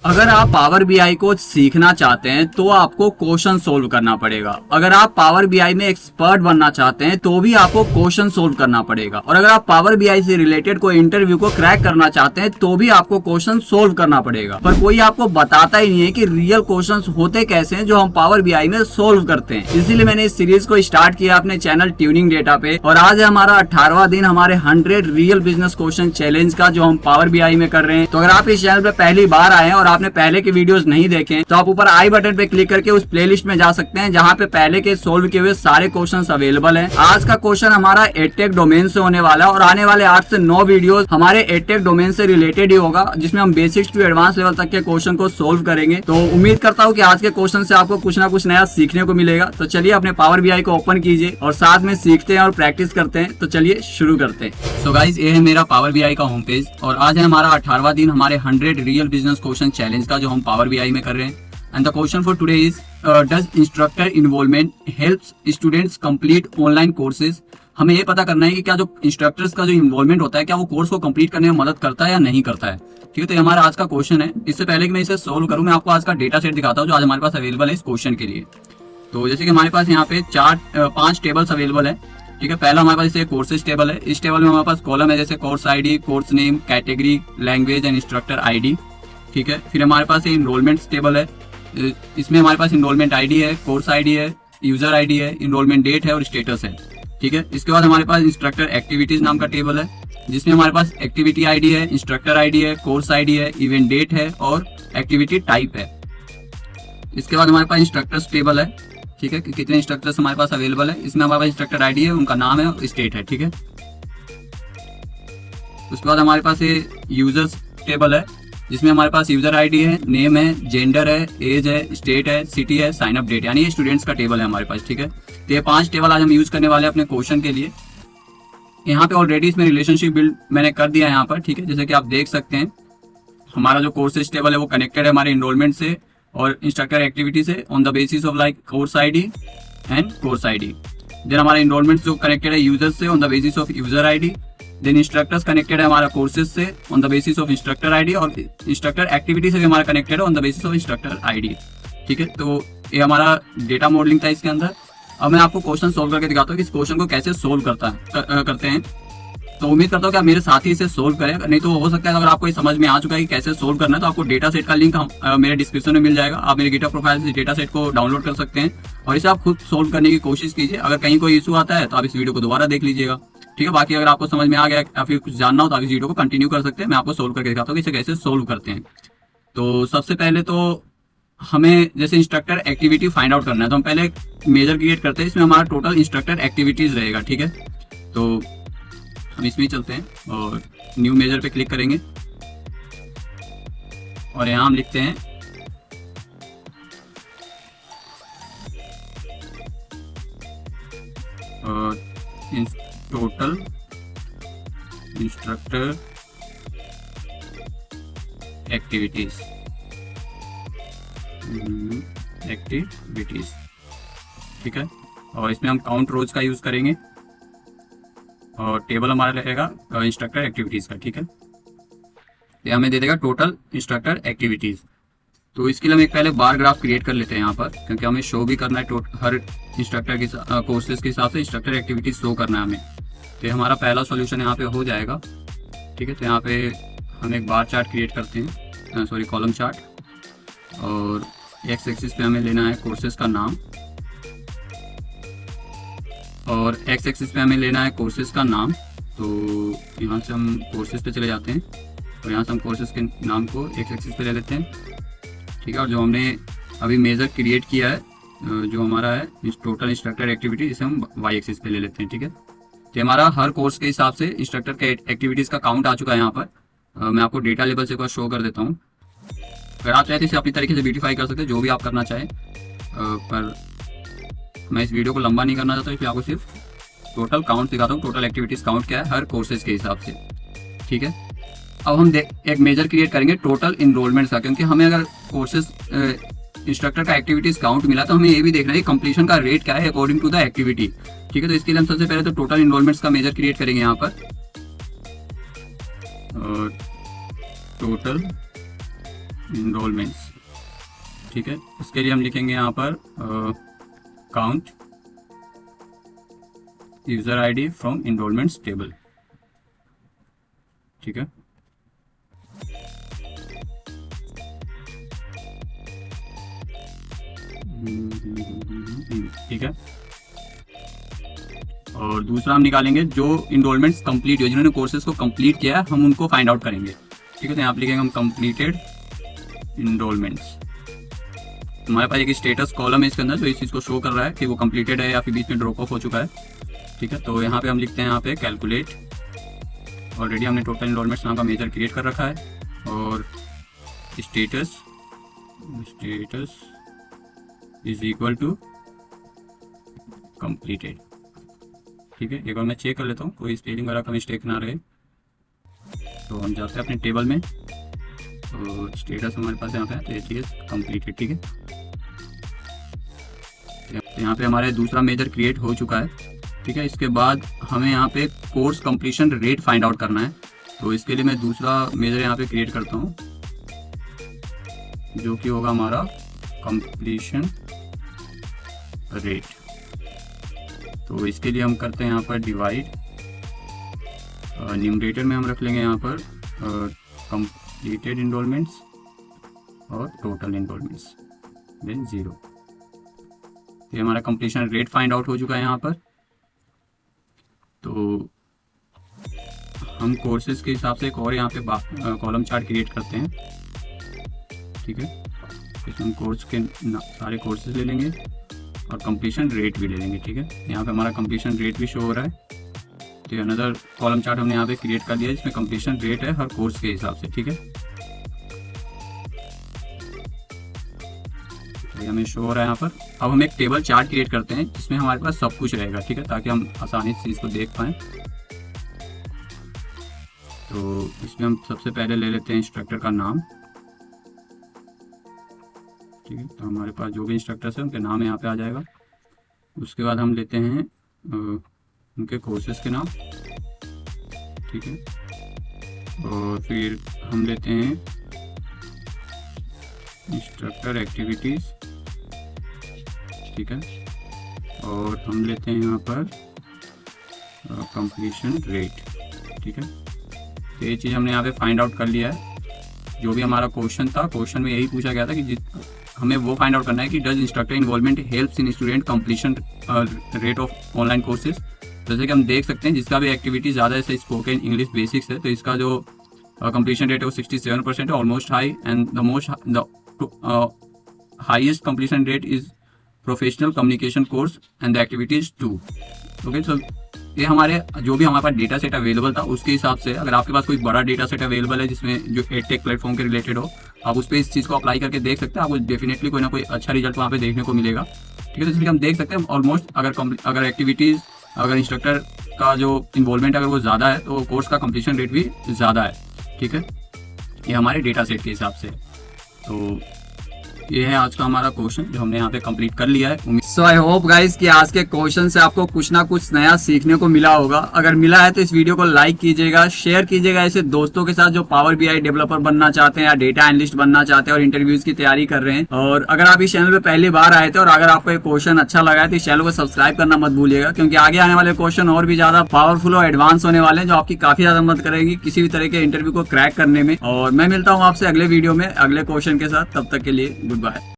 अगर आप power BI को सीखना चाहते हैं तो आपको क्वेश्चन सोल्व करना पड़ेगा। अगर आप पावर बीआई में एक्सपर्ट बनना चाहते हैं तो भी आपको क्वेश्चन सोल्व करना पड़ेगा। और अगर आप पावर बीआई से रिलेटेड कोई इंटरव्यू को क्रैक करना चाहते हैं तो भी आपको क्वेश्चन सोल्व करना पड़ेगा। पर कोई आपको बताता ही नहीं है कि रियल क्वेश्चंस होते कैसे हैं जो हम पावर बीआई में सोल्व करते हैं। इसीलिए मैंने इस सीरीज को स्टार्ट किया अपने चैनल ट्यूनिंग डेटा पे, और आज है हमारा 18वां दिन हमारे 100 रियल बिजनेस क्वेश्चन चैलेंज का, जो हम पावर बीआई में कर रहे हैं। तो अगर आप इस चैनल पे पहली बार आए हैं और आपने पहले के वीडियोस नहीं देखे तो आप ऊपर आई बटन पे क्लिक करके उस प्लेलिस्ट में जा सकते हैं जहां पे पहले के सोल्व किए हुए सारे क्वेश्चंस अवेलेबल हैं। आज का क्वेश्चन हमारा एडटेक डोमेन से होने वाला है और आने वाले 8 से 9 वीडियोस हमारे एडटेक डोमेन से रिलेटेड ही होगा, जिसमें हम बेसिक्स टू एडवांस लेवल तक के क्वेश्चन को सोल्व करेंगे। तो उम्मीद करता हूँ कि आज के क्वेश्चन से आपको कुछ ना कुछ नया सीखने को मिलेगा। तो चलिए अपने पावर बीआई को ओपन कीजिए और साथ में सीखते हैं और प्रैक्टिस करते हैं। तो चलिए शुरू करते हैं। तो गाइस, ये है मेरा पावर बीआई का होम पेज और आज है हमारा 18वां दिन हमारे 100 रियल बिजनेस क्वेश्चन चैलेंज का, जो हम पावर बीआई में कर रहे हैं। And the question for today is, does instructor involvement helps students complete online courses. हमें ये पता करना है कि क्या जो इंस्ट्रक्टर्स का जो इन्वॉल्वमेंट होता है क्या वो कोर्स को कंप्लीट करने में मदद करता है या नहीं करता है। ठीक है, तो ये हमारा आज का क्वेश्चन है। इससे पहले कि मैं इसे सोल्व करूं, मैं आपको आज का डेटा सेट दिखाता हूं जो आज हमारे पास अवेलेबल है इस क्वेश्चन के लिए। तो जैसे कि हमारे पास यहाँ पे 5 टेबल्स अवेलेबल है। ठीक है, पहला हमारे पास इसे कोर्सेज टेबल है। इस टेबल में हमारे पास कॉलम है जैसे course ID, course name, category, language and instructor ID. ठीक है, फिर हमारे पास इनरोलमेंट टेबल है। इसमें हमारे पास इनरोलमेंट आईडी है, कोर्स आईडी है, यूजर आईडी है, इनरोलमेंट डेट है और स्टेटस है। ठीक है, इसके बाद हमारे पास इंस्ट्रक्टर एक्टिविटीज नाम का टेबल है जिसमें हमारे पास एक्टिविटी आईडी है, इंस्ट्रक्टर आईडी है, कोर्स आईडी है, इवेंट डेट है और एक्टिविटी टाइप है। इसके बाद हमारे पास इंस्ट्रक्टर्स टेबल है। ठीक है, कि कितने इंस्ट्रक्टर्स हमारे पास अवेलेबल है। इसमें हमारे पास इंस्ट्रक्टर आईडी है, उनका नाम है और स्टेट है। ठीक है, उसके बाद हमारे पास ये यूजर्स टेबल है जिसमें हमारे पास यूजर आईडी है, नेम है, जेंडर है, एज है, स्टेट है, सिटी है, साइन अप डेट, यानी ये स्टूडेंट्स का टेबल है हमारे पास। ठीक है, तो ये 5 टेबल आज हम यूज करने वाले हैं अपने क्वेश्चन के लिए। यहाँ पे ऑलरेडी इसमें रिलेशनशिप बिल्ड मैंने कर दिया है यहाँ पर। ठीक है, जैसे कि आप देख सकते हैं हमारा जो कोर्सेज टेबल है वो कनेक्टेड है हमारे इनरोलमेंट से और इंस्ट्रक्टर एक्टिविटी से on the basis of like course ID and course ID. Then हमारा इनरोलमेंट जो कनेक्टेड है यूजर से on the basis of user ID. Then instructors connected है हमारा कोर्सेज से on the basis of instructor ID और instructor activity से भी हमारा कनेक्टेड है on the basis of instructor ID. ठीक है, तो ये हमारा डेटा मॉडलिंग था इसके अंदर। अब मैं आपको क्वेश्चन सोल्व करके दिखाता हूँ कि इस क्वेश्चन को कैसे सोल्व करते हैं। तो उम्मीद करता हूँ कि आप मेरे साथ ही इसे सोल्व करें, नहीं तो हो सकता है अगर आपको ये समझ में आ चुका है कि कैसे सोल्व करना है तो आपको डेटा सेट का लिंक मेरे डिस्क्रिप्शन में मिल जाएगा। आप मेरे गिटहब प्रोफाइल से डेटा सेट को डाउनलोड कर सकते हैं और इसे आप खुद सोल्व करने की कोशिश कीजिए। अगर कहीं कोई इशू आता है तो आप इस वीडियो को दोबारा देख लीजिएगा। ठीक है, बाकी अगर आपको समझ में आ गया या फिर कुछ जानना हो तो आप इस वीडियो को कंटिन्यू कर सकते हैं। मैं आपको सोल्व करके दिखाता हूँ कि इसे कैसे सोल्व करते हैं। तो सबसे पहले तो हमें जैसे इंस्ट्रक्टर एक्टिविटी फाइंड आउट करना है तो हम पहले मेजर क्रिएट करते हैं। इसमें हमारा टोटल इंस्ट्रक्टर एक्टिविटीज रहेगा। ठीक है, तो हम इसमें चलते हैं और न्यू मेजर पे क्लिक करेंगे और यहाँ हम लिखते हैं टोटल इंस्ट्रक्टर एक्टिविटीज। ठीक है, और इसमें हम काउंट रोज का यूज करेंगे और टेबल हमारा रहेगा इंस्ट्रक्टर एक्टिविटीज का। ठीक है, ये हमें दे देगा टोटल इंस्ट्रक्टर एक्टिविटीज। तो इसके लिए हम एक पहले बार ग्राफ क्रिएट कर लेते हैं यहाँ पर, क्योंकि हमें शो भी करना है हर इंस्ट्रक्टर के कोर्सेज के हिसाब से इंस्ट्रक्टर एक्टिविटीज शो करना है हमें। तो ये हमारा पहला सॉल्यूशन यहाँ पे हो जाएगा। ठीक है, तो यहाँ पे हम एक बार चार्ट क्रिएट करते हैं, सॉरी कॉलम चार्ट, और एक्स एक्सिस पे हमें लेना है कोर्सेज का नाम और एक्स एक्सिस पे हमें लेना है कोर्सेज का नाम। तो यहाँ से हम कोर्सेज पे चले जाते हैं और यहाँ से हम कोर्सेज के नाम को एक्स एक्सिस पे ले लेते हैं। ठीक है, और जो हमने अभी मेजर क्रिएट किया है जो हमारा है इस टोटल इंस्ट्रक्टर एक्टिविटी, इसे हम वाई एक्सिस पे ले लेते हैं। ठीक है, तो हमारा हर कोर्स के हिसाब से इंस्ट्रक्टर के एक्टिविटीज का काउंट आ चुका है यहाँ पर। मैं आपको डेटा लेवल से एक बार शो कर देता हूँ। अगर आप चाहते हैं इसे अपनी तरीके से ब्यूटीफाई कर सकते हैं, जो भी आप करना चाहें, पर मैं इस वीडियो को लंबा नहीं करना चाहता, इसलिए आपको सिर्फ टोटल काउंट दिखाता हूँ, टोटल एक्टिविटीज काउंट क्या है हर कोर्सेज के हिसाब से। ठीक है, अब हम एक मेजर क्रिएट करेंगे टोटल इनरोलमेंट का, क्योंकि हमें अगर कोर्सेज इंस्ट्रक्टर का एक्टिविटीज काउंट मिला तो हमें ये भी देखना है कंप्लीशन का रेट क्या है अकॉर्डिंग टू द एक्टिविटी। ठीक है, तो इसके लिए हम सबसे पहले तो टोटल इनरोलमेंट्स का मेजर क्रिएट करेंगे यहाँ पर। और टोटल इनरोलमेंट्स। ठीक है, इसके लिए हम लिखेंगे यहाँ पर count user ID from enrolments table. ठीक है, ठीक है। और दूसरा हम निकालेंगे जो इनरोलमेंट्स कंप्लीट हुए, जिन्होंने कोर्सेज को कंप्लीट किया है, हम उनको फाइंड आउट करेंगे। ठीक है, तो यहाँ पे लिखेंगे हम कंप्लीटेड इनरोलमेंट्स। हमारे पास एक स्टेटस कॉलम है इसके अंदर जो इस चीज़ को शो कर रहा है कि वो कंप्लीटेड है या फिर बीच में ड्रॉप ऑफ हो चुका है। ठीक है, तो यहाँ पे हम लिखते हैं यहाँ पे कैलकुलेट। ऑलरेडी हमने टोटल इनरोलमेंट्स नाम का मेजर क्रिएट कर रखा है और status is equal to completed. ठीक है, एक बार मैं चेक कर लेता हूँ कोई स्पेलिंग वगैरह का मिस्टेक ना रहे। तो हम जाते हैं अपने टेबल में और स्टेटस हमारे पास यहाँ पे है, तो ये चीज़ कंप्लीटेड। ठीक है, तो यहाँ पे हमारे दूसरा मेजर क्रिएट हो चुका है। ठीक है, इसके बाद हमें यहाँ पे course completion rate find out करना है। तो इसके लिए मैं दूसरा मेजर यहाँ पे क्रिएट करता हूँ जो कि होगा हमारा कंप्लीशन रेट। तो इसके लिए हम करते हैं यहाँ पर डिवाइड, न्यूमरेटर में हम रख लेंगे यहाँ पर कंप्लीटेड इनरोलमेंट्स और टोटल इनरोलमेंट्स देन 0। ये हमारा कंप्लीशन रेट फाइंड आउट हो चुका है यहाँ पर। तो हम कोर्सेज के हिसाब से एक और यहाँ पे कॉलम चार्ट क्रिएट करते हैं। ठीक है, इसमें हम कोर्स के सारे कोर्सेज ले लेंगे और कंप्लीशन रेट भी ले लेंगे। ठीक है, यहाँ पे हमारा कंप्लीशन रेट भी शो हो रहा है। तो ये अनदर कॉलम चार्ट हमने यहाँ पे क्रिएट कर दिया जिसमें कंप्लीशन रेट है हर कोर्स के हिसाब से। ठीक है, तो हमें शो हो रहा है यहाँ पर। अब हम एक टेबल चार्ट क्रिएट करते हैं जिसमें हमारे पास सब कुछ रहेगा। ठीक है, ताकि हम आसानी से चीज़ को देख पाएँ। तो इसमें हम सबसे पहले ले लेते हैं इंस्ट्रक्टर का नाम। ठीक है, तो हमारे पास जो भी इंस्ट्रक्टर्स हैं उनके नाम यहाँ पे आ जाएगा। उसके बाद हम लेते हैं उनके कोर्सेज के नाम। ठीक है, और फिर हम लेते हैं इंस्ट्रक्टर एक्टिविटीज़। ठीक है, और हम लेते हैं यहाँ पर कंप्लीशन रेट। ठीक है, तो ये चीज़ हमने यहाँ पे फाइंड आउट कर लिया है। जो भी हमारा क्वेश्चन था, क्वेश्चन में यही पूछा गया था कि हमें वो फाइंड आउट करना है कि does instructor involvement helps in student completion rate of online courses. जैसे कि हम देख सकते हैं जिसका भी एक्टिविटी ज़्यादा है, स्पोकन इंग्लिश बेसिक्स है, तो इसका जो कंप्लीशन रेट है वो 67% है, almost high. And the highest completion rate is professional communication course and the activities 2। Okay, so ये हमारे जो भी हमारे पास डेटा सेट अवेलेबल था उसके हिसाब से, अगर आपके पास कोई बड़ा डेटा सेट अवेलेबल है जिसमें जो एडटेक प्लेटफॉर्म के रिलेटेड हो, आप उस पर इस चीज़ को अप्लाई करके देख सकते हैं। आपको डेफिनेटली कोई ना कोई अच्छा रिजल्ट वहाँ पे देखने को मिलेगा। ठीक है, तो इसलिए हम देख सकते हैं ऑलमोस्ट अगर एक्टिविटीज़, अगर इंस्ट्रक्टर का जो इन्वॉल्वमेंट अगर वो ज़्यादा है तो कोर्स का कंप्लीशन रेट भी ज़्यादा है। ठीक है, ये हमारे डेटा सेट के हिसाब से। तो ये है आज का हमारा क्वेश्चन जो हमने यहाँ पे कंप्लीट कर लिया है। सो आई होप गाइस कि आज के क्वेश्चन से आपको कुछ ना कुछ नया सीखने को मिला होगा। अगर मिला है तो इस वीडियो को लाइक कीजिएगा, शेयर कीजिएगा ऐसे दोस्तों के साथ जो पावर बीआई डेवलपर बनना चाहते हैं या डेटा एनालिस्ट बनना चाहते हैं और इंटरव्यूज की तैयारी कर रहे हैं। और अगर आप इस चैनल पे पहली बार आए थे और अगर आपको ये क्वेश्चन अच्छा लगा है तो इस चैनल को सब्सक्राइब करना मत भूलिएगा, क्योंकि आगे आने वाले क्वेश्चन और भी ज्यादा पावरफुल और एडवांस होने वाले हैं जो आपकी काफी ज्यादा मदद करेगी किसी भी तरह के इंटरव्यू को क्रैक करने में। और मैं मिलता हूँ आपसे अगले वीडियो में अगले क्वेश्चन के साथ। तब तक के लिए गुड बाय।